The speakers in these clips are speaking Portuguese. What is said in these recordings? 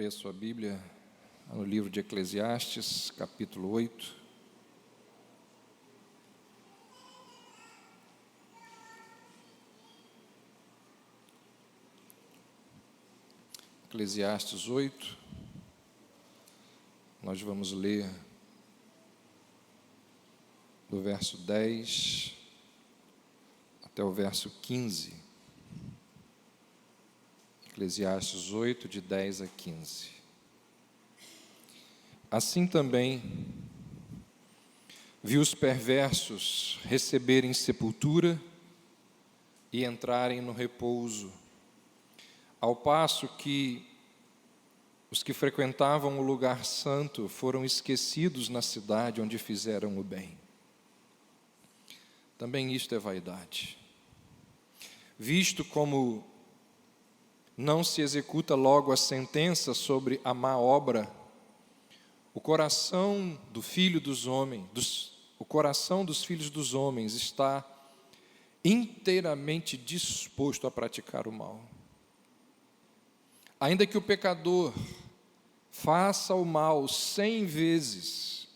a sua Bíblia no livro de Eclesiastes, capítulo 8. Eclesiastes 8, nós vamos ler do verso 10 até o verso 15. Eclesiastes 8, de 10 a 15. Assim também vi os perversos receberem sepultura e entrarem no repouso, ao passo que os que frequentavam o lugar santo foram esquecidos na cidade onde fizeram o bem. Também isto é vaidade. Visto como não se executa logo a sentença sobre a má obra, o coração dos filhos dos homens está inteiramente disposto a praticar o mal. Ainda que o pecador faça o mal 100 vezes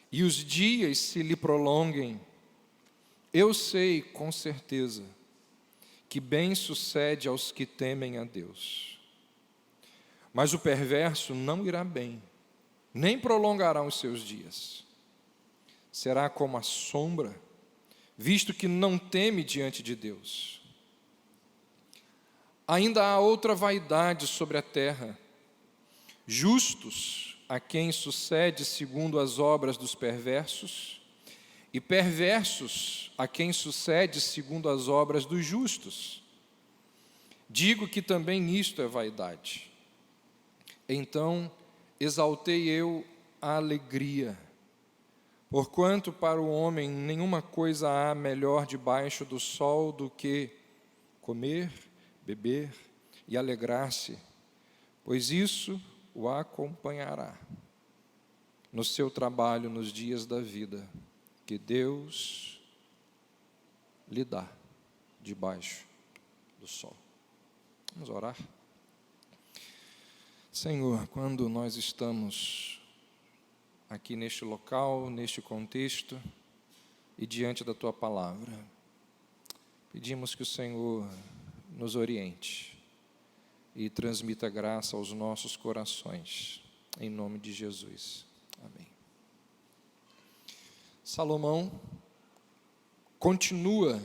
e os dias se lhe prolonguem, eu sei com certeza que bem sucede aos que temem a Deus. Mas o perverso não irá bem, nem prolongará os seus dias. Será como a sombra, visto que não teme diante de Deus. Ainda há outra vaidade sobre a terra: justos a quem sucede segundo as obras dos perversos, e perversos a quem sucede segundo as obras dos justos. Digo que também isto é vaidade. Então exaltei eu a alegria, porquanto para o homem nenhuma coisa há melhor debaixo do sol do que comer, beber e alegrar-se, pois isso o acompanhará no seu trabalho nos dias da vida que Deus lhe dá debaixo do sol. Vamos orar. Senhor, quando nós estamos aqui neste local, neste contexto e diante da Tua palavra, pedimos que o Senhor nos oriente e transmita graça aos nossos corações, em nome de Jesus. Amém. Salomão continua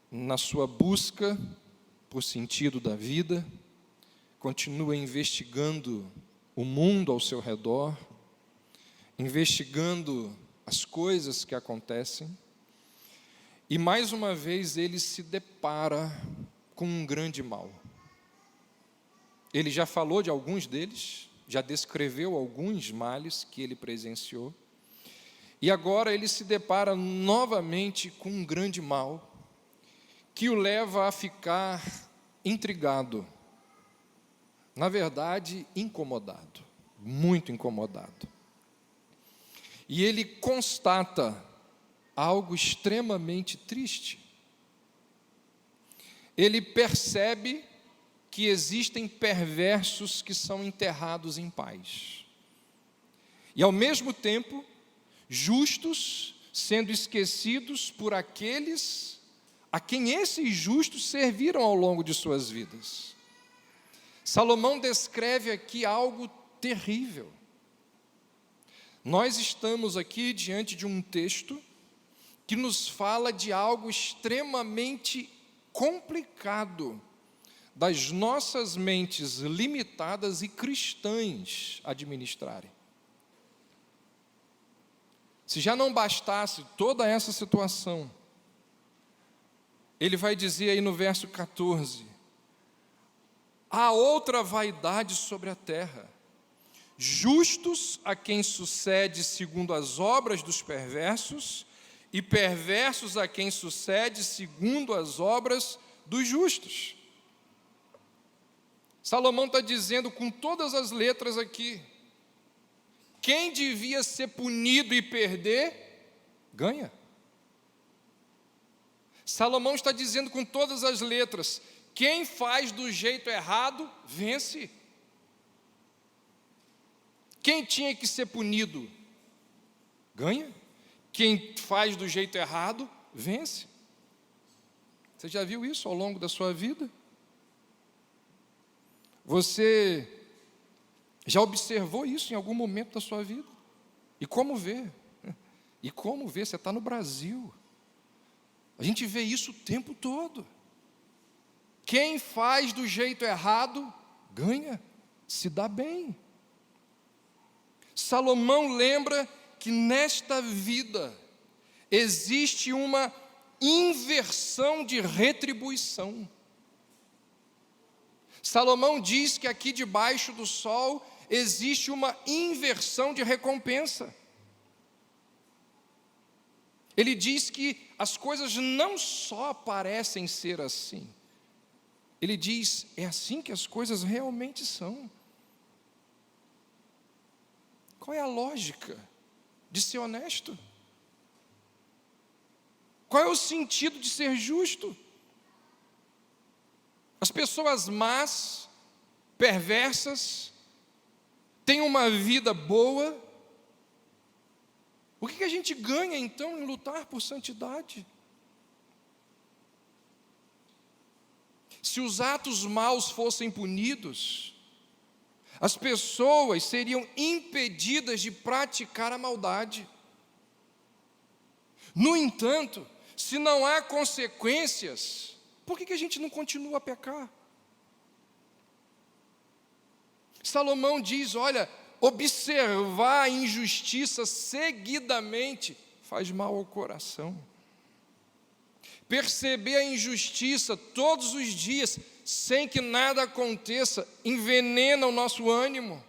na sua busca por sentido da vida, continua investigando o mundo ao seu redor, investigando as coisas que acontecem, e mais uma vez ele se depara com um grande mal. Ele já falou de alguns deles, já descreveu alguns males que ele presenciou, e agora ele se depara novamente com um grande mal, que o leva a ficar intrigado, na verdade, incomodado, muito incomodado. E ele constata algo extremamente triste. Ele percebe que existem perversos que são enterrados em paz. E ao mesmo tempo, justos sendo esquecidos por aqueles a quem esses justos serviram ao longo de suas vidas. Salomão descreve aqui algo terrível. Nós estamos aqui diante de um texto que nos fala de algo extremamente complicado das nossas mentes limitadas e cristãs administrarem. Se já não bastasse toda essa situação, ele vai dizer aí no verso 14: há outra vaidade sobre a terra, justos a quem sucede segundo as obras dos perversos, e perversos a quem sucede segundo as obras dos justos. Salomão está dizendo com todas as letras aqui: quem devia ser punido e perder, ganha. Salomão está dizendo com todas as letras: quem faz do jeito errado, vence. Quem tinha que ser punido, ganha. Quem faz do jeito errado, vence. Você já viu isso ao longo da sua vida? Você já observou isso em algum momento da sua vida? E como ver? E como ver? Você está no Brasil. A gente vê isso o tempo todo. Quem faz do jeito errado, ganha, se dá bem. Salomão lembra que nesta vida existe uma inversão de retribuição. Salomão diz que aqui debaixo do sol existe uma inversão de recompensa. Ele diz que as coisas não só parecem ser assim. Ele diz, é assim que as coisas realmente são. Qual é a lógica de ser honesto? Qual é o sentido de ser justo? As pessoas más, perversas, têm uma vida boa. O que a gente ganha então em lutar por santidade? Se os atos maus fossem punidos, as pessoas seriam impedidas de praticar a maldade. No entanto, se não há consequências, por que a gente não continua a pecar? Salomão diz, olha, observar a injustiça seguidamente faz mal ao coração. Perceber a injustiça todos os dias, sem que nada aconteça, envenena o nosso ânimo.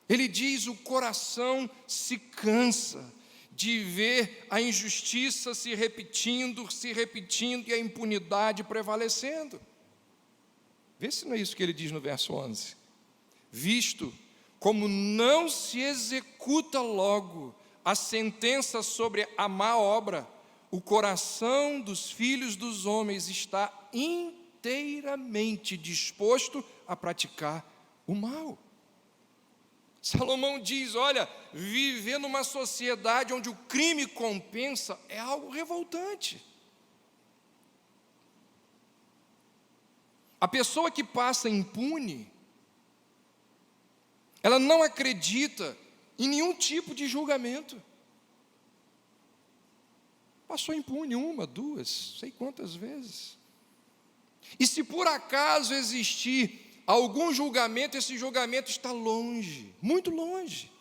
Ele diz, o coração se cansa de ver a injustiça se repetindo e a impunidade prevalecendo. Vê se não é isso que ele diz no verso 11. Visto como não se executa logo a sentença sobre a má obra, o coração dos filhos dos homens está inteiramente disposto a praticar o mal. Salomão diz, olha, viver numa sociedade onde o crime compensa é algo revoltante. A pessoa que passa impune, ela não acredita em nenhum tipo de julgamento. Passou impune uma, duas, sei quantas vezes. E se por acaso existir algum julgamento, esse julgamento está longe, muito longe.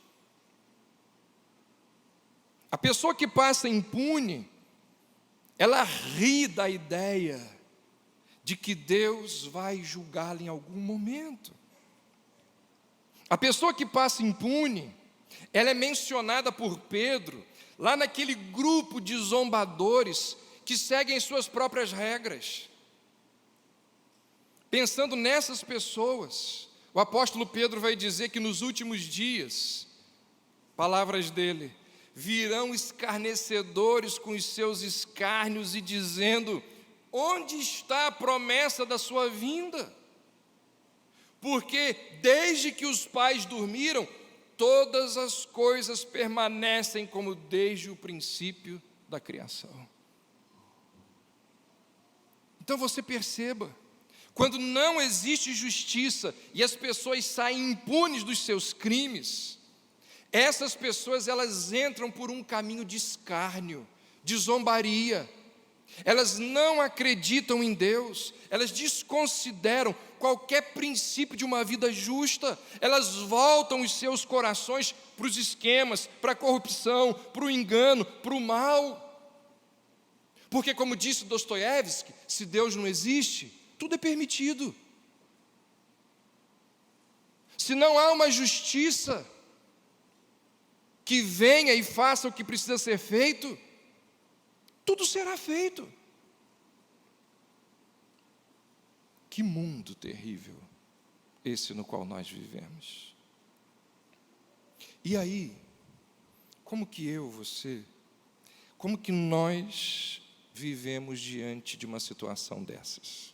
A pessoa que passa impune, ela ri da ideia de que Deus vai julgá-la em algum momento. A pessoa que passa impune, ela é mencionada por Pedro, lá naquele grupo de zombadores que seguem suas próprias regras. Pensando nessas pessoas, o apóstolo Pedro vai dizer que nos últimos dias, palavras dele, virão escarnecedores com os seus escárnios e dizendo, onde está a promessa da sua vinda? Porque desde que os pais dormiram, todas as coisas permanecem como desde o princípio da criação. Então você perceba, quando não existe justiça e as pessoas saem impunes dos seus crimes, essas pessoas elas entram por um caminho de escárnio, de zombaria. Elas não acreditam em Deus, elas desconsideram qualquer princípio de uma vida justa, elas voltam os seus corações para os esquemas, para a corrupção, para o engano, para o mal. Porque, como disse Dostoiévski, se Deus não existe, tudo é permitido. Se não há uma justiça que venha e faça o que precisa ser feito, tudo será feito. Que mundo terrível esse no qual nós vivemos. E aí, como que você, como que nós vivemos diante de uma situação dessas?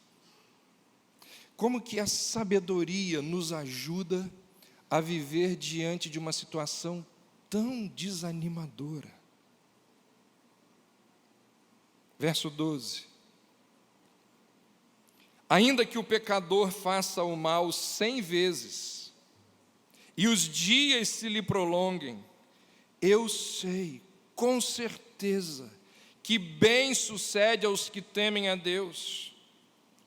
Como que a sabedoria nos ajuda a viver diante de uma situação tão desanimadora? Verso 12. Ainda que o pecador faça o mal 100 vezes, e os dias se lhe prolonguem, eu sei, com certeza, que bem sucede aos que temem a Deus.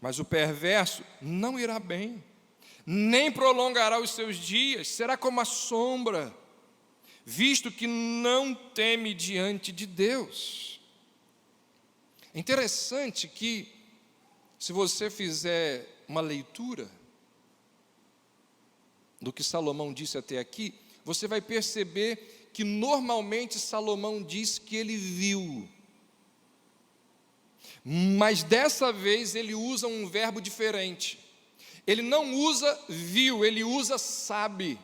Mas o perverso não irá bem, nem prolongará os seus dias, será como a sombra, visto que não teme diante de Deus. É interessante que, se você fizer uma leitura do que Salomão disse até aqui, você vai perceber que normalmente Salomão diz que ele viu. Mas dessa vez ele usa um verbo diferente. Ele não usa viu, ele usa sabe.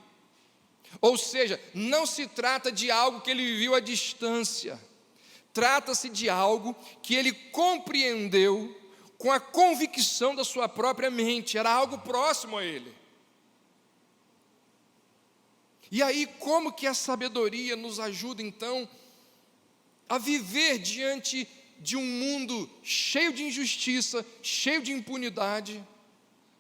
Ou seja, não se trata de algo que ele viu à distância. Trata-se de algo que ele compreendeu com a convicção da sua própria mente. Era algo próximo a ele. E aí, como que a sabedoria nos ajuda, então, a viver diante de um mundo cheio de injustiça, cheio de impunidade?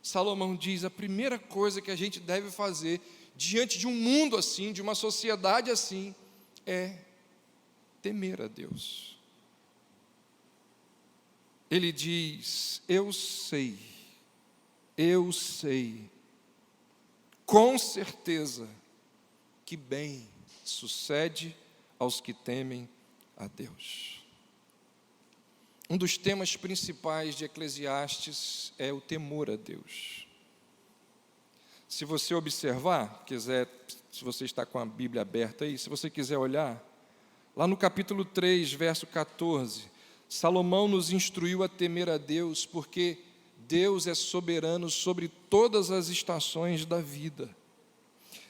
Salomão diz, a primeira coisa que a gente deve fazer diante de um mundo assim, de uma sociedade assim, é temer a Deus. Ele diz, eu sei, com certeza, que bem sucede aos que temem a Deus. Um dos temas principais de Eclesiastes é o temor a Deus. Se você observar, se você está com a Bíblia aberta aí, se você quiser olhar, lá no capítulo 3, verso 14, Salomão nos instruiu a temer a Deus, porque Deus é soberano sobre todas as estações da vida.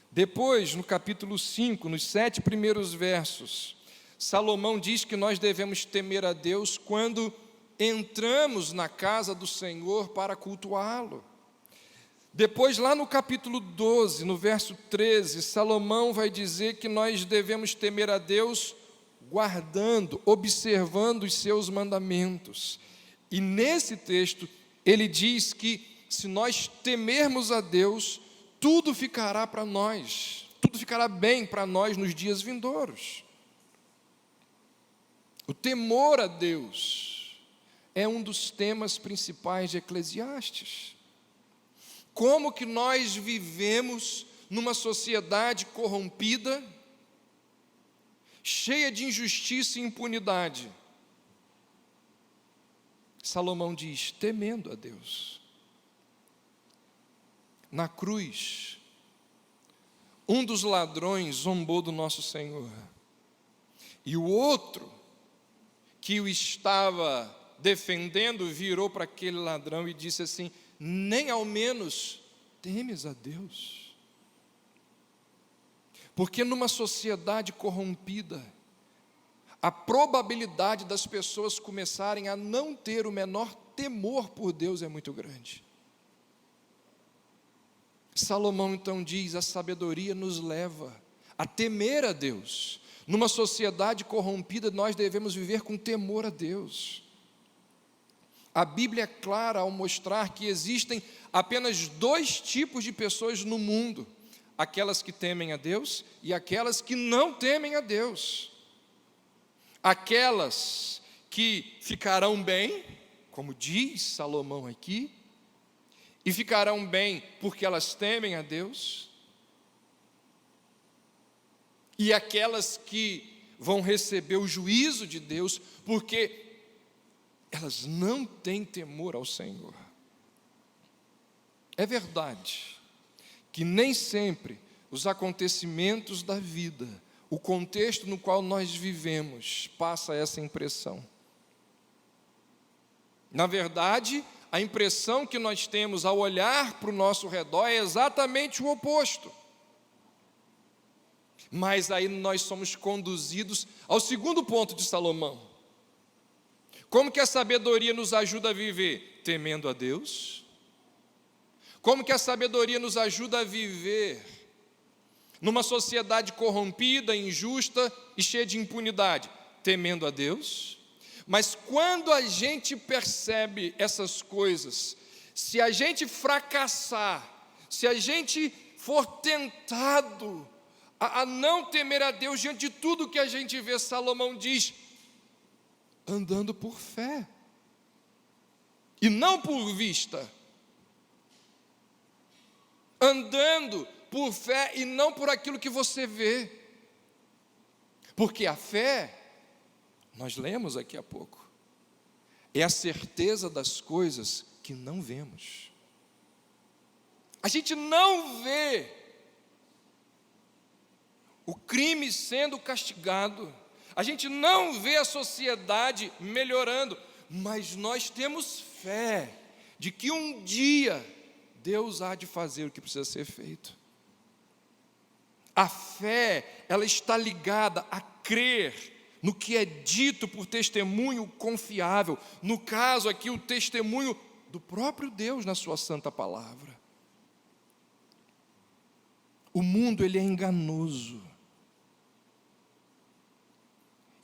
Depois, no capítulo 5, nos 7 primeiros versos, Salomão diz que nós devemos temer a Deus quando entramos na casa do Senhor para cultuá-lo. Depois, lá no capítulo 12, no verso 13, Salomão vai dizer que nós devemos temer a Deus guardando, observando os seus mandamentos. E nesse texto, ele diz que se nós temermos a Deus, tudo ficará para nós, tudo ficará bem para nós nos dias vindouros. O temor a Deus é um dos temas principais de Eclesiastes. Como que nós vivemos numa sociedade corrompida, cheia de injustiça e impunidade? Salomão diz, temendo a Deus. Na cruz, um dos ladrões zombou do nosso Senhor, e o outro, que o estava defendendo, virou para aquele ladrão e disse assim, nem ao menos temes a Deus? Porque numa sociedade corrompida, a probabilidade das pessoas começarem a não ter o menor temor por Deus é muito grande. Salomão então diz, a sabedoria nos leva a temer a Deus. Numa sociedade corrompida, nós devemos viver com temor a Deus. A Bíblia é clara ao mostrar que existem apenas 2 tipos de pessoas no mundo: aquelas que temem a Deus e aquelas que não temem a Deus. Aquelas que ficarão bem, como diz Salomão aqui, e ficarão bem porque elas temem a Deus, e aquelas que vão receber o juízo de Deus porque elas não têm temor ao Senhor. É verdade que nem sempre os acontecimentos da vida, o contexto no qual nós vivemos, passa essa impressão. Na verdade, a impressão que nós temos ao olhar para o nosso redor é exatamente o oposto. Mas aí nós somos conduzidos ao segundo ponto de Salomão. Como que a sabedoria nos ajuda a viver? Temendo a Deus, Como que a sabedoria nos ajuda a viver numa sociedade corrompida, injusta e cheia de impunidade? Temendo a Deus. Mas quando a gente percebe essas coisas, se a gente fracassar, se a gente for tentado a não temer a Deus diante de tudo que a gente vê, Salomão diz, andando por fé e não por vista, andando por fé e não por aquilo que você vê, porque a fé, nós lemos aqui há pouco, é a certeza das coisas que não vemos. A gente não vê o crime sendo castigado, a gente não vê a sociedade melhorando, mas nós temos fé de que um dia Deus há de fazer o que precisa ser feito. A fé, ela está ligada a crer no que é dito por testemunho confiável, no caso aqui o testemunho do próprio Deus na sua santa palavra. O mundo, ele é enganoso.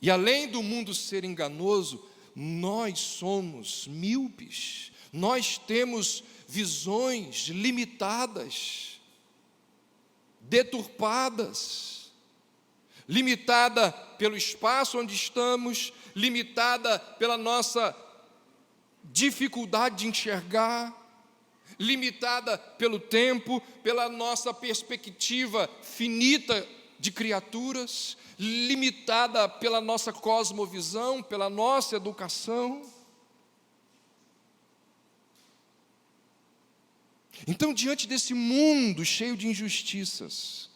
E além do mundo ser enganoso, nós somos míopes, nós temos visões limitadas, deturpadas, limitada pelo espaço onde estamos, limitada pela nossa dificuldade de enxergar, limitada pelo tempo, pela nossa perspectiva finita de criaturas, limitada pela nossa cosmovisão, pela nossa educação. Então, diante desse mundo cheio de injustiças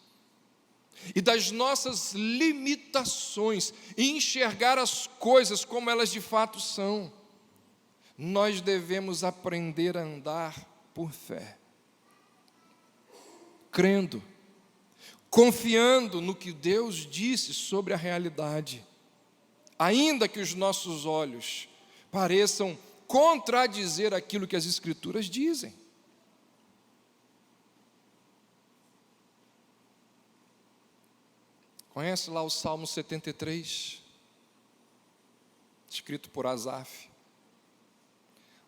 e das nossas limitações em enxergar as coisas como elas de fato são, nós devemos aprender a andar por fé, crendo, confiando no que Deus disse sobre a realidade, ainda que os nossos olhos pareçam contradizer aquilo que as Escrituras dizem. Conhece lá o Salmo 73, escrito por Asaf?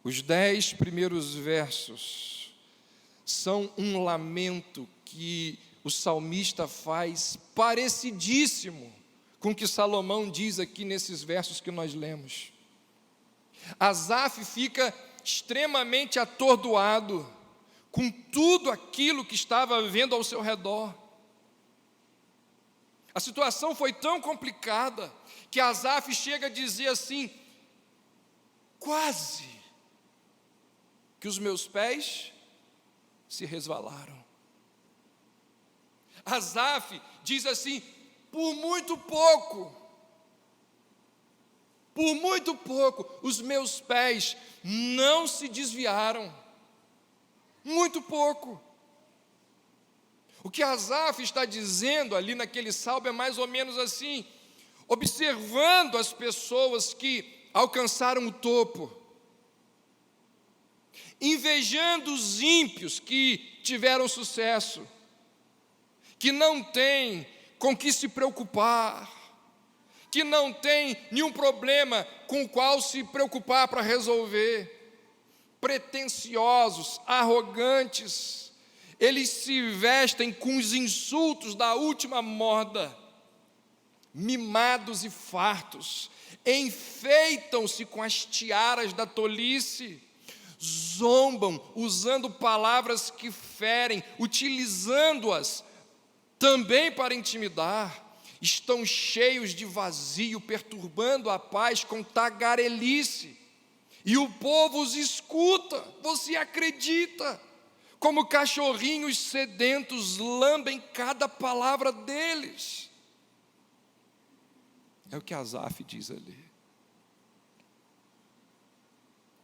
Os 10 primeiros versos são um lamento que o salmista faz parecidíssimo com o que Salomão diz aqui nesses versos que nós lemos. Asaf fica extremamente atordoado com tudo aquilo que estava vendo ao seu redor. A situação foi tão complicada que Asaf chega a dizer assim: quase que os meus pés se resvalaram. Asaf diz assim: por muito pouco, os meus pés não se desviaram. Muito pouco. O que Asaf está dizendo ali naquele salmo é mais ou menos assim, observando as pessoas que alcançaram o topo, invejando os ímpios que tiveram sucesso, que não têm com que se preocupar, que não têm nenhum problema com o qual se preocupar para resolver, pretensiosos, arrogantes. Eles se vestem com os insultos da última moda, mimados e fartos, enfeitam-se com as tiaras da tolice, zombam usando palavras que ferem, utilizando-as também para intimidar, estão cheios de vazio, perturbando a paz com tagarelice, e o povo os escuta, você acredita? Como cachorrinhos sedentos lambem cada palavra deles. É o que Asaf diz ali.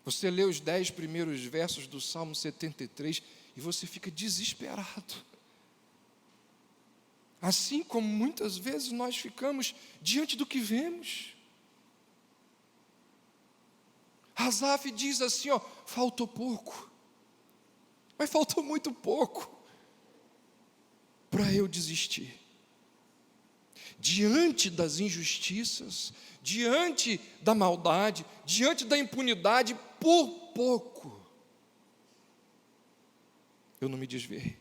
Você lê os 10 primeiros versos do Salmo 73 e você fica desesperado. Assim como muitas vezes nós ficamos diante do que vemos. Asaf diz assim, faltou pouco. Mas faltou muito pouco para eu desistir. Diante das injustiças, diante da maldade, diante da impunidade, por pouco, eu não me desviei.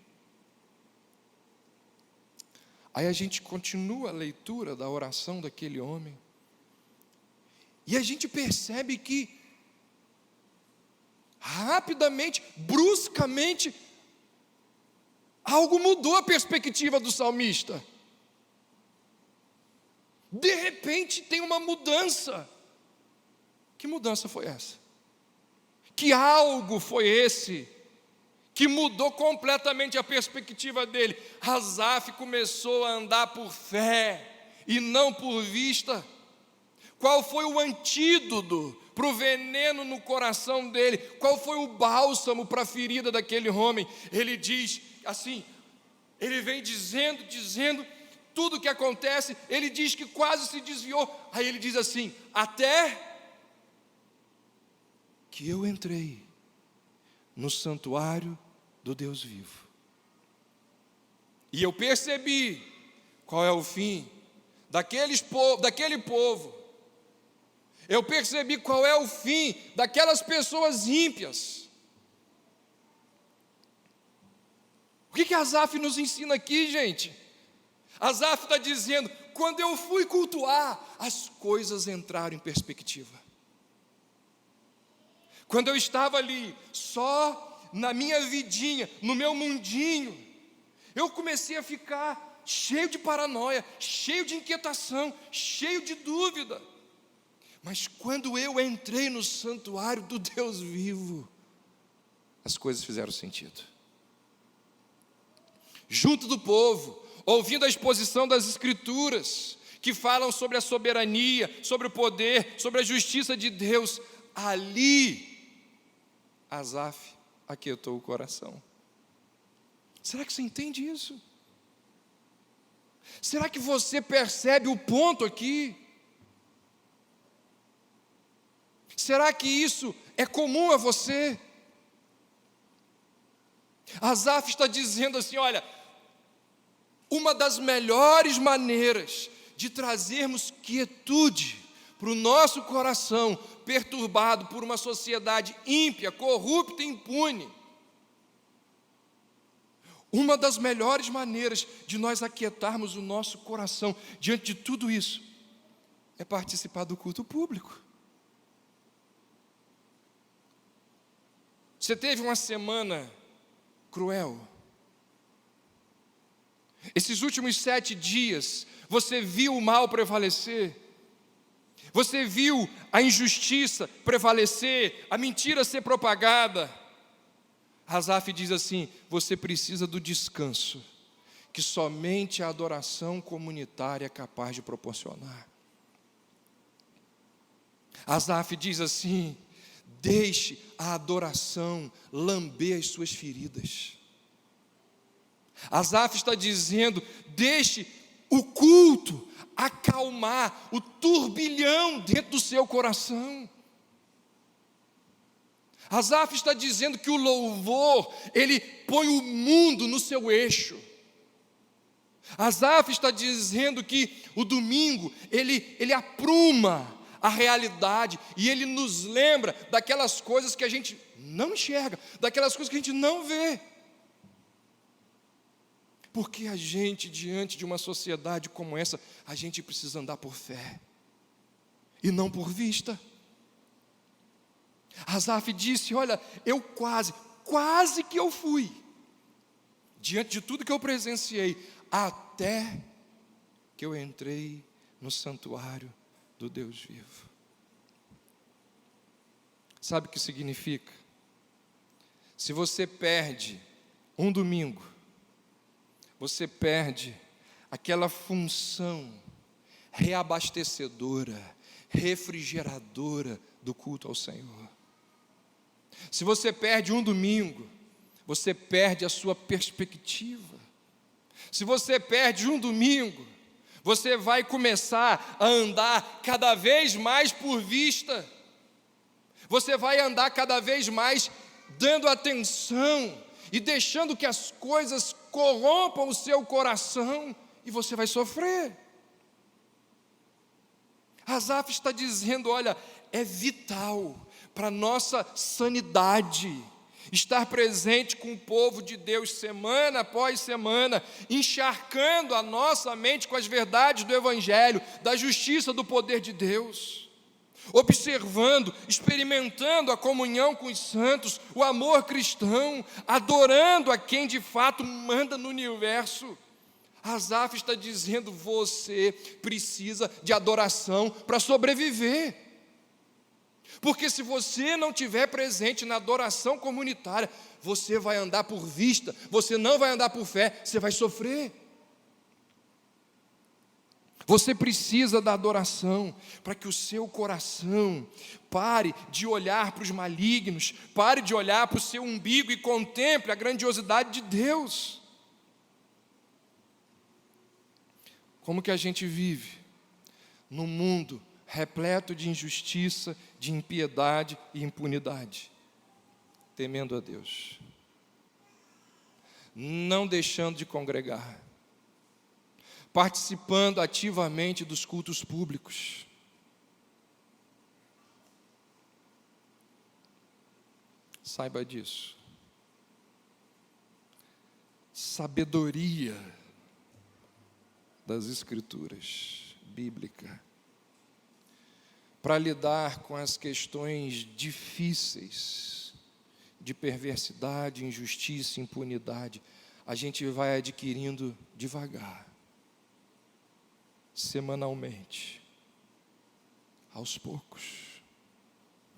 Aí a gente continua a leitura da oração daquele homem, e a gente percebe que, rapidamente, bruscamente, algo mudou a perspectiva do salmista. De repente tem uma mudança. Que mudança foi essa? Que algo foi esse que mudou completamente a perspectiva dele? Asaf começou a andar por fé e não por vista. Qual foi o antídoto para o veneno no coração dele? Qual foi o bálsamo para a ferida daquele homem? Ele diz assim, ele vem dizendo tudo o que acontece, ele diz que quase se desviou. Aí ele diz assim: até que eu entrei no santuário do Deus vivo, e eu percebi qual é o fim daquele povo, eu percebi qual é o fim daquelas pessoas ímpias. O que Asaf nos ensina aqui, gente? Asaf está dizendo, quando eu fui cultuar, as coisas entraram em perspectiva. Quando eu estava ali, só na minha vidinha, no meu mundinho, eu comecei a ficar cheio de paranoia, cheio de inquietação, cheio de dúvida. Mas quando eu entrei no santuário do Deus vivo, as coisas fizeram sentido. Junto do povo, ouvindo a exposição das Escrituras, que falam sobre a soberania, sobre o poder, sobre a justiça de Deus, ali, Asaf aquietou o coração. Será que você entende isso? Será que você percebe o ponto aqui? Será que isso é comum a você? Asaf está dizendo assim, olha, uma das melhores maneiras de trazermos quietude para o nosso coração, perturbado por uma sociedade ímpia, corrupta e impune, uma das melhores maneiras de nós aquietarmos o nosso coração diante de tudo isso, é participar do culto público. Você teve uma semana cruel. Esses últimos 7 dias, você viu o mal prevalecer, você viu a injustiça prevalecer, a mentira ser propagada. Asaf diz assim, você precisa do descanso, que somente a adoração comunitária é capaz de proporcionar. Asaf diz assim, deixe a adoração lamber as suas feridas. Asaf está dizendo, deixe o culto acalmar o turbilhão dentro do seu coração. Asaf está dizendo que o louvor, ele põe o mundo no seu eixo. Asaf está dizendo que o domingo, ele apruma a realidade, e ele nos lembra daquelas coisas que a gente não enxerga, daquelas coisas que a gente não vê. Porque a gente, diante de uma sociedade como essa, a gente precisa andar por fé, e não por vista. Asaf disse, olha, eu quase que eu fui, diante de tudo que eu presenciei, até que eu entrei no santuário do Deus vivo. Sabe o que significa? Se você perde um domingo, você perde aquela função reabastecedora, refrigeradora do culto ao Senhor. Se você perde um domingo, você perde a sua perspectiva. Se você perde um domingo, você vai começar a andar cada vez mais por vista. Você vai andar cada vez mais dando atenção e deixando que as coisas corrompam o seu coração, e você vai sofrer. Asaf está dizendo, olha, é vital para a nossa sanidade estar presente com o povo de Deus semana após semana, encharcando a nossa mente com as verdades do Evangelho, da justiça, do poder de Deus, observando, experimentando a comunhão com os santos, o amor cristão, adorando a quem de fato manda no universo. Asaf está dizendo, você precisa de adoração para sobreviver. Porque se você não estiver presente na adoração comunitária, você vai andar por vista, você não vai andar por fé, você vai sofrer. Você precisa da adoração para que o seu coração pare de olhar para os malignos, pare de olhar para o seu umbigo e contemple a grandiosidade de Deus. Como que a gente vive num mundo repleto de injustiça, de impiedade e impunidade? Temendo a Deus, não deixando de congregar, participando ativamente dos cultos públicos, saiba disso. Sabedoria das Escrituras bíblica para lidar com as questões difíceis de perversidade, injustiça, impunidade, a gente vai adquirindo devagar, semanalmente, aos poucos.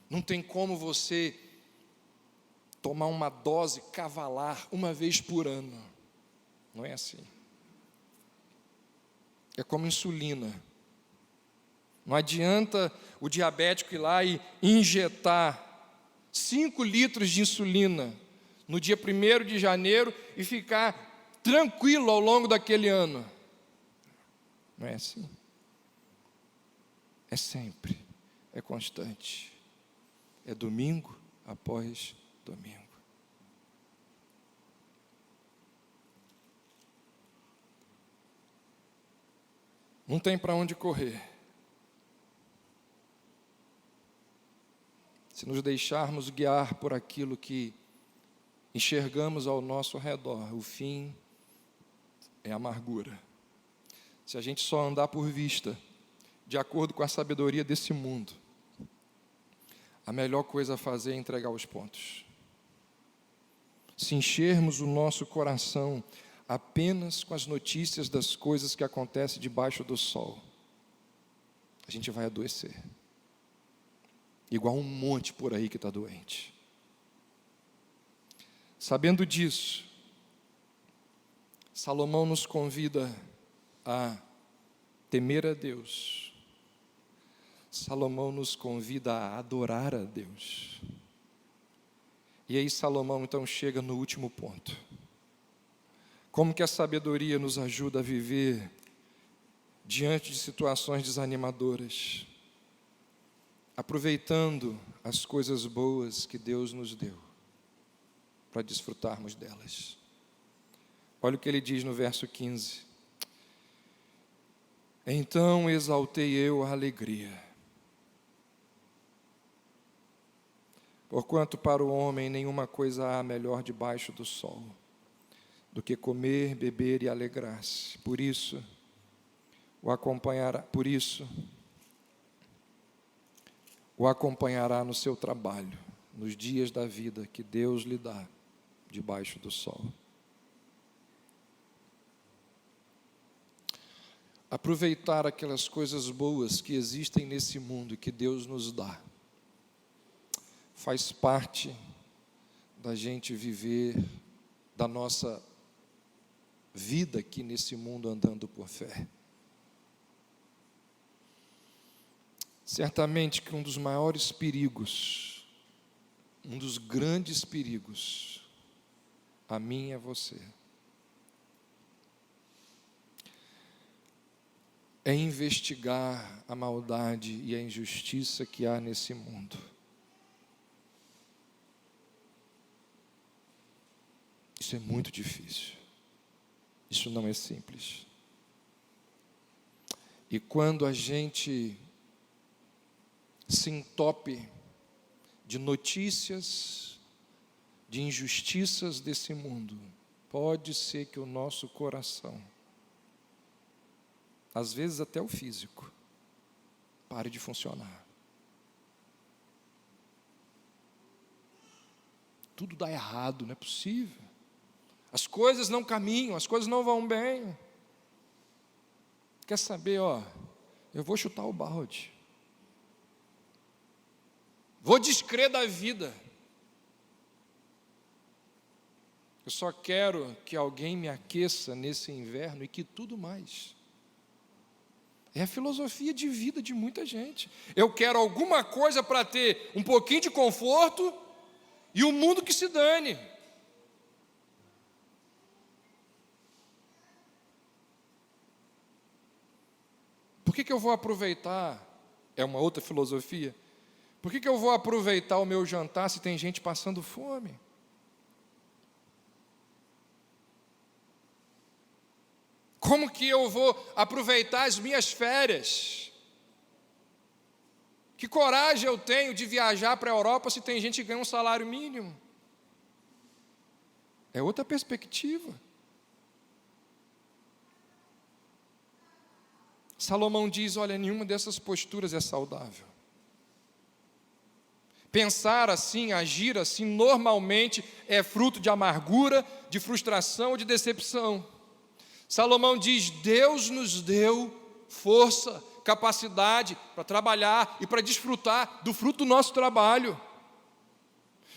Não tem como você tomar uma dose cavalar uma vez por ano, não é assim. É como insulina. Não adianta o diabético ir lá e injetar 5 litros de insulina no dia 1º de janeiro e ficar tranquilo ao longo daquele ano. Não é assim. É sempre, é constante. É domingo após domingo. Não tem para onde correr. Se nos deixarmos guiar por aquilo que enxergamos ao nosso redor, o fim é amargura. Se a gente só andar por vista, de acordo com a sabedoria desse mundo, a melhor coisa a fazer é entregar os pontos. Se enchermos o nosso coração apenas com as notícias das coisas que acontecem debaixo do sol, a gente vai adoecer. Igual um monte por aí que está doente. Sabendo disso, Salomão nos convida a temer a Deus. Salomão nos convida a adorar a Deus. E aí Salomão então chega no último ponto. Como que a sabedoria nos ajuda a viver diante de situações desanimadoras, aproveitando as coisas boas que Deus nos deu, para desfrutarmos delas. Olha o que ele diz no verso 15. Então exaltei eu a alegria, porquanto para o homem nenhuma coisa há melhor debaixo do sol, do que comer, beber e alegrar-se. Por isso, o acompanhará no seu trabalho, nos dias da vida que Deus lhe dá debaixo do sol. Aproveitar aquelas coisas boas que existem nesse mundo e que Deus nos dá, faz parte da gente viver da nossa vida aqui nesse mundo andando por fé. Certamente que um dos maiores perigos, um dos grandes perigos, a mim e a você, é investigar a maldade e a injustiça que há nesse mundo. Isso é muito difícil. Isso não é simples. E quando a gente se entope de notícias, de injustiças desse mundo, pode ser que o nosso coração, às vezes até o físico, pare de funcionar. Tudo dá errado, não é possível. As coisas não caminham, as coisas não vão bem. Quer saber, eu vou chutar o balde. Vou descrer da vida. Eu só quero que alguém me aqueça nesse inverno e que tudo mais. É a filosofia de vida de muita gente. Eu quero alguma coisa para ter um pouquinho de conforto e o mundo que se dane. Por que eu vou aproveitar? É uma outra filosofia. Por que eu vou aproveitar o meu jantar se tem gente passando fome? Como que eu vou aproveitar as minhas férias? Que coragem eu tenho de viajar para a Europa se tem gente que ganha um salário mínimo? É outra perspectiva. Salomão diz, olha, nenhuma dessas posturas é saudável. Pensar assim, agir assim, normalmente é fruto de amargura, de frustração, de decepção. Salomão diz, Deus nos deu força, capacidade para trabalhar e para desfrutar do fruto do nosso trabalho.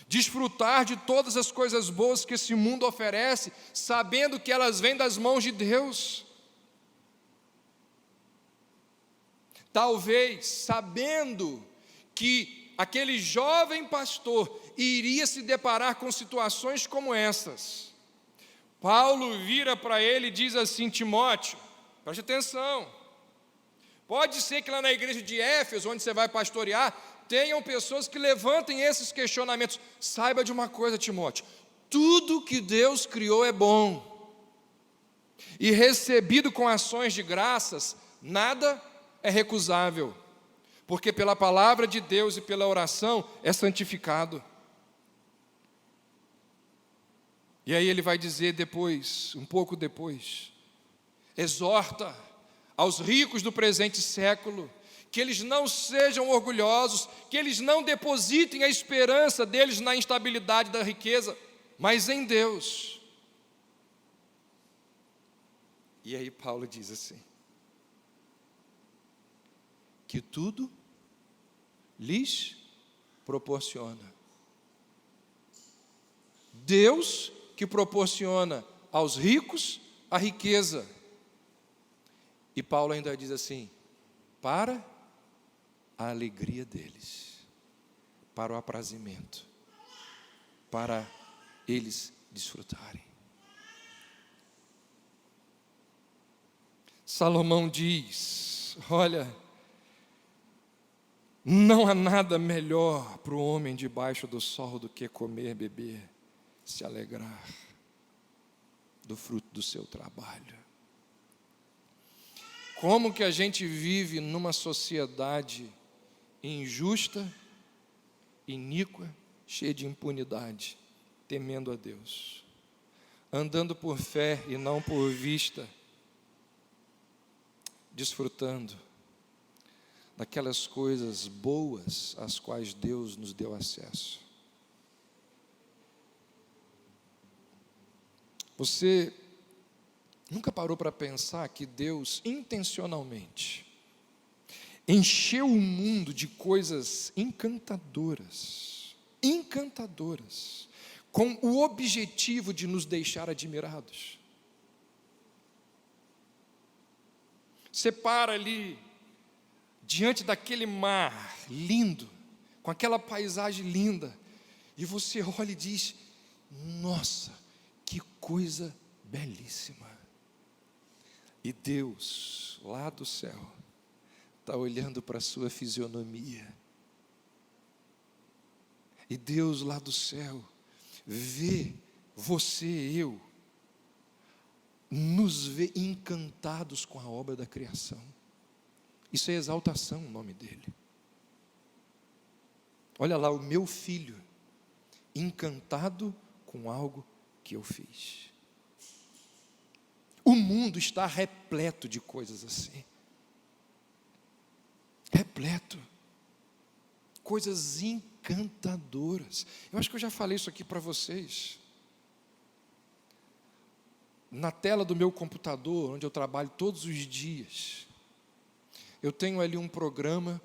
Desfrutar de todas as coisas boas que esse mundo oferece, sabendo que elas vêm das mãos de Deus. Talvez sabendo que aquele jovem pastor iria se deparar com situações como essas. Paulo vira para ele e diz assim, Timóteo, preste atenção, pode ser que lá na igreja de Éfeso, onde você vai pastorear, tenham pessoas que levantem esses questionamentos. Saiba de uma coisa, Timóteo, tudo que Deus criou é bom, e recebido com ações de graças, nada é recusável, porque pela palavra de Deus e pela oração é santificado. E aí ele vai dizer depois, um pouco depois, exorta aos ricos do presente século, que eles não sejam orgulhosos, que eles não depositem a esperança deles na instabilidade da riqueza, mas em Deus. E aí Paulo diz assim, que tudo lhes proporciona. Deus que proporciona aos ricos a riqueza. E Paulo ainda diz assim, para a alegria deles, para o aprazimento, para eles desfrutarem. Salomão diz, olha, não há nada melhor para o homem debaixo do sol do que comer, beber, se alegrar do fruto do seu trabalho. Como que a gente vive numa sociedade injusta, iníqua, cheia de impunidade, temendo a Deus, andando por fé e não por vista, desfrutando daquelas coisas boas às quais Deus nos deu acesso. Você nunca parou para pensar que Deus intencionalmente encheu o mundo de coisas encantadoras, com o objetivo de nos deixar admirados? Você para ali, diante daquele mar lindo, com aquela paisagem linda, e você olha e diz, nossa, que coisa belíssima. E Deus, lá do céu, está olhando para a sua fisionomia. E Deus lá do céu vê você e eu, nos vê encantados com a obra da criação. Isso é exaltação, o nome dele. Olha lá, o meu filho, encantado com algo que eu fiz. O mundo está repleto de coisas assim. Repleto. Coisas encantadoras. Eu acho que eu já falei isso aqui para vocês. Na tela do meu computador, onde eu trabalho todos os dias, eu tenho ali um programa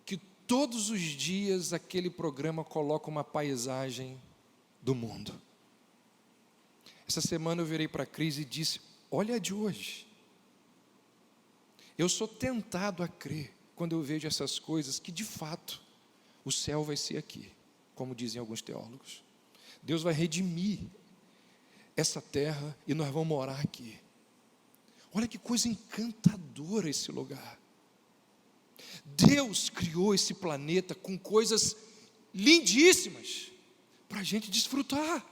que todos os dias aquele programa coloca uma paisagem do mundo. Essa semana eu virei para a Cris e disse: olha a de hoje. Eu sou tentado a crer, quando eu vejo essas coisas, que de fato o céu vai ser aqui, como dizem alguns teólogos. Deus vai redimir essa terra e nós vamos morar aqui. Olha que coisa encantadora esse lugar. Deus criou esse planeta com coisas lindíssimas para a gente desfrutar.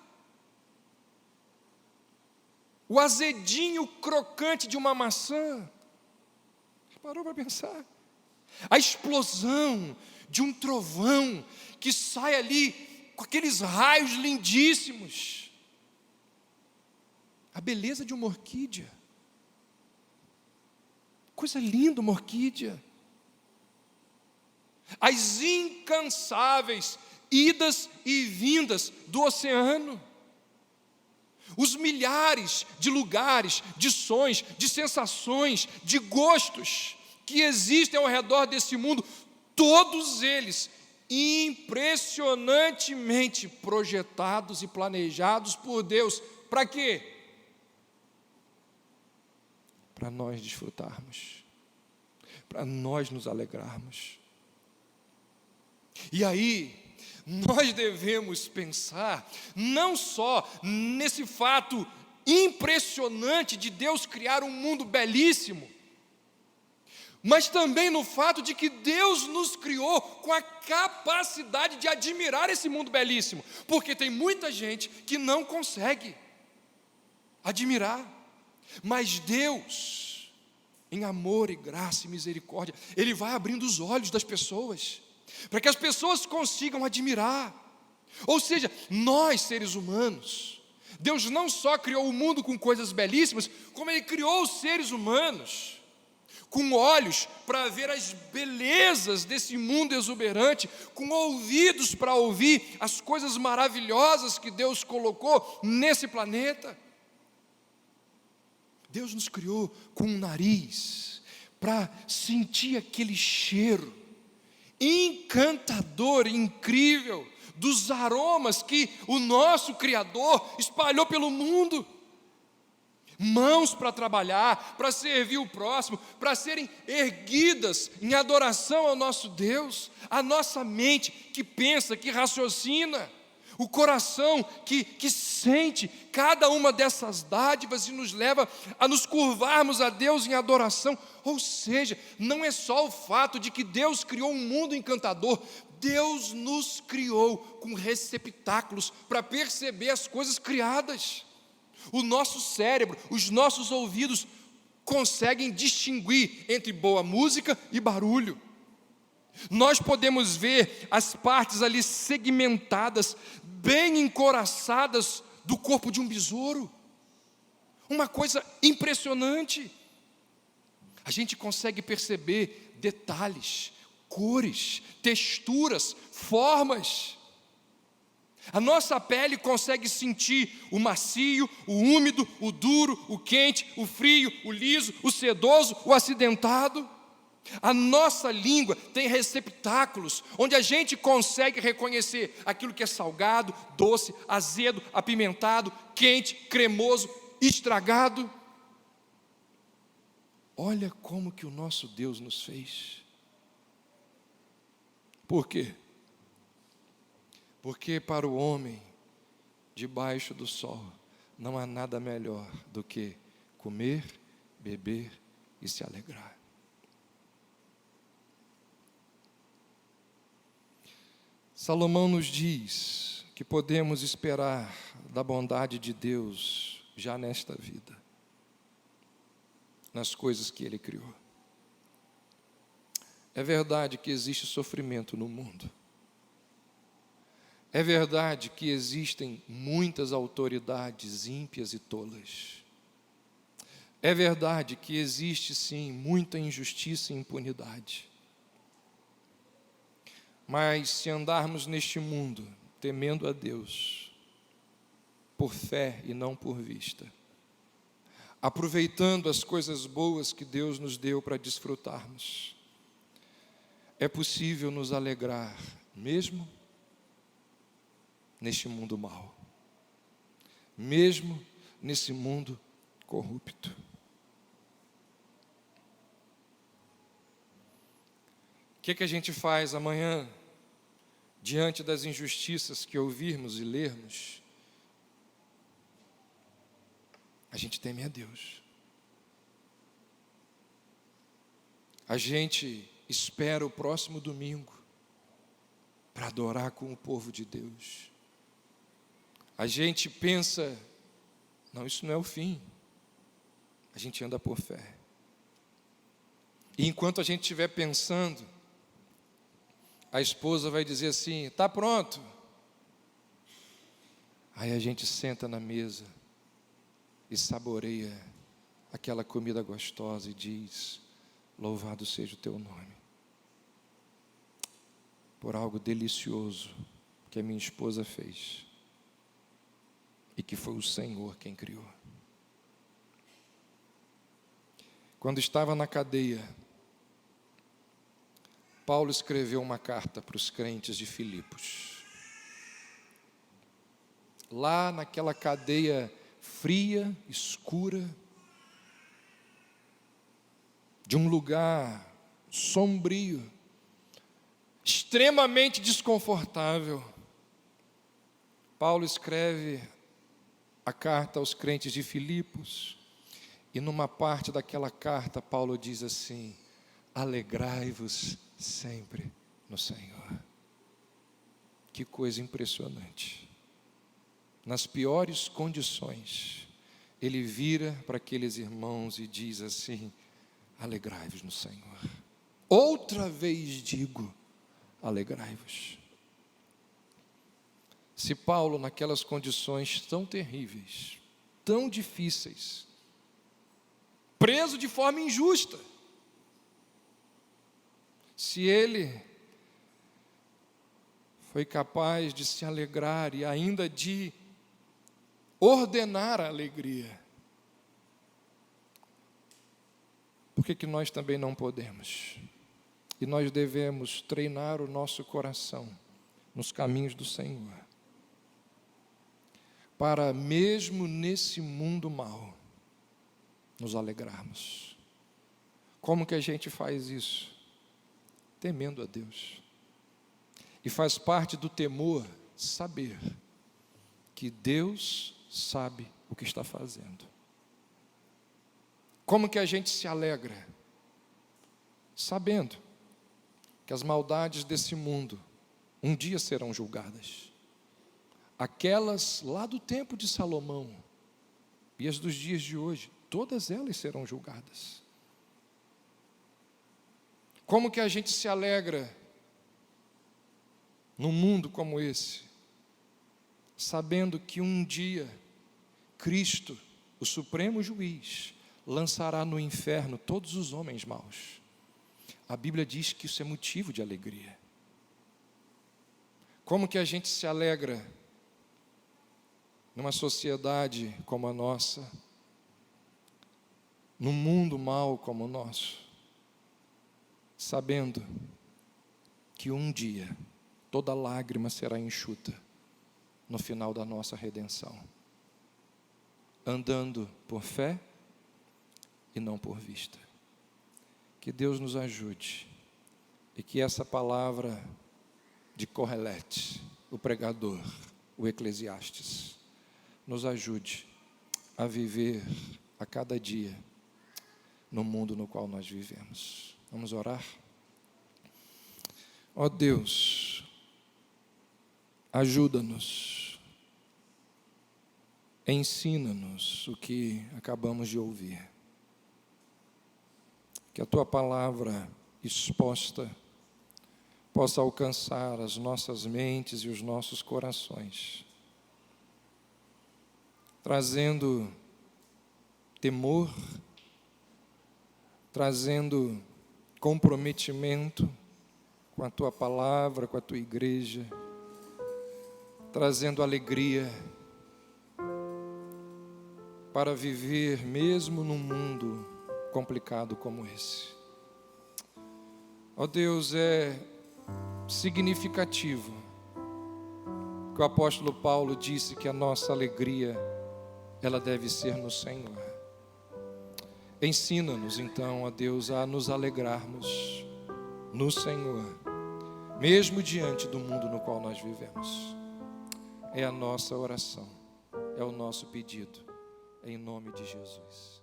O azedinho crocante de uma maçã. Parou para pensar? A explosão de um trovão que sai ali com aqueles raios lindíssimos. A beleza de uma orquídea. Coisa linda uma orquídea. As incansáveis idas e vindas do oceano. Os milhares de lugares, de sons, de sensações, de gostos que existem ao redor desse mundo, todos eles impressionantemente projetados e planejados por Deus. Para quê? Para nós desfrutarmos, para nós nos alegrarmos. E aí, nós devemos pensar não só nesse fato impressionante de Deus criar um mundo belíssimo, mas também no fato de que Deus nos criou com a capacidade de admirar esse mundo belíssimo, porque tem muita gente que não consegue admirar, mas Deus, em amor e graça e misericórdia, Ele vai abrindo os olhos das pessoas, para que as pessoas consigam admirar. Ou seja, nós seres humanos, Deus não só criou o mundo com coisas belíssimas, como Ele criou os seres humanos com olhos para ver as belezas desse mundo exuberante, com ouvidos para ouvir as coisas maravilhosas que Deus colocou nesse planeta. Deus nos criou com um nariz para sentir aquele cheiro encantador, incrível, dos aromas que o nosso Criador espalhou pelo mundo. Mãos para trabalhar, para servir o próximo, para serem erguidas em adoração ao nosso Deus, a nossa mente que pensa, que raciocina, o coração que sente cada uma dessas dádivas e nos leva a nos curvarmos a Deus em adoração. Ou seja, não é só o fato de que Deus criou um mundo encantador, Deus nos criou com receptáculos para perceber as coisas criadas. O nosso cérebro, os nossos ouvidos conseguem distinguir entre boa música e barulho. Nós podemos ver as partes ali segmentadas, bem encoraçadas do corpo de um besouro. Uma coisa impressionante. A gente consegue perceber detalhes, cores, texturas, formas. A nossa pele consegue sentir o macio, o úmido, o duro, o quente, o frio, o liso, o sedoso, o acidentado. A nossa língua tem receptáculos, onde a gente consegue reconhecer aquilo que é salgado, doce, azedo, apimentado, quente, cremoso, estragado. Olha como que o nosso Deus nos fez. Por quê? Porque para o homem, debaixo do sol, não há nada melhor do que comer, beber e se alegrar. Salomão nos diz que que podemos esperar da bondade de Deus já nesta vida, nas coisas que Ele criou. É verdade que existe sofrimento no mundo. É verdade que existem muitas autoridades ímpias e tolas. É verdade que existe, sim, muita injustiça e impunidade. Mas se andarmos neste mundo temendo a Deus, por fé e não por vista, aproveitando as coisas boas que Deus nos deu para desfrutarmos, é possível nos alegrar, mesmo neste mundo mau, mesmo nesse mundo corrupto. O que a gente faz amanhã, diante das injustiças que ouvirmos e lermos? A gente teme a Deus. A gente espera o próximo domingo para adorar com o povo de Deus. A gente pensa, não, isso não é o fim. A gente anda por fé. E enquanto a gente estiver pensando, a esposa vai dizer assim, está pronto. Aí a gente senta na mesa e saboreia aquela comida gostosa e diz, louvado seja o teu nome, por algo delicioso que a minha esposa fez e que foi o Senhor quem criou. Quando estava na cadeia, Paulo escreveu uma carta para os crentes de Filipos. Lá naquela cadeia fria, escura, de um lugar sombrio, extremamente desconfortável, Paulo escreve a carta aos crentes de Filipos, e numa parte daquela carta, Paulo diz assim, alegrai-vos sempre no Senhor. Que coisa impressionante. Nas piores condições, ele vira para aqueles irmãos e diz assim, alegrai-vos no Senhor. Outra vez digo, alegrai-vos. Se Paulo, naquelas condições tão terríveis, tão difíceis, preso de forma injusta, se ele foi capaz de se alegrar e ainda de ordenar a alegria, por que nós também não podemos? E nós devemos treinar o nosso coração nos caminhos do Senhor, para mesmo nesse mundo mau, nos alegrarmos. Como que a gente faz isso? Temendo a Deus. E faz parte do temor saber que Deus sabe o que está fazendo. Como que a gente se alegra? Sabendo que as maldades desse mundo um dia serão julgadas. Aquelas lá do tempo de Salomão e as dos dias de hoje, todas elas serão julgadas. Como que a gente se alegra num mundo como esse, sabendo que um dia Cristo, o supremo juiz, lançará no inferno todos os homens maus. A Bíblia diz que isso é motivo de alegria. Como que a gente se alegra numa sociedade como a nossa, num mundo mau como o nosso, sabendo que um dia toda lágrima será enxuta no final da nossa redenção, andando por fé e não por vista. Que Deus nos ajude e que essa palavra de Correlete, o pregador, o Eclesiastes, nos ajude a viver a cada dia no mundo no qual nós vivemos. Vamos orar? Ó Deus, Ajuda-nos, ensina-nos o que acabamos de ouvir. Que a Tua palavra exposta possa alcançar as nossas mentes e os nossos corações, trazendo temor, trazendo comprometimento com a Tua palavra, com a Tua igreja, trazendo alegria para viver mesmo num mundo complicado como esse. Ó Deus, é significativo que o apóstolo Paulo disse que a nossa alegria, ela deve ser no Senhor. Ensina-nos então, ó Deus, a nos alegrarmos no Senhor, mesmo diante do mundo no qual nós vivemos. É a nossa oração, é o nosso pedido, em nome de Jesus.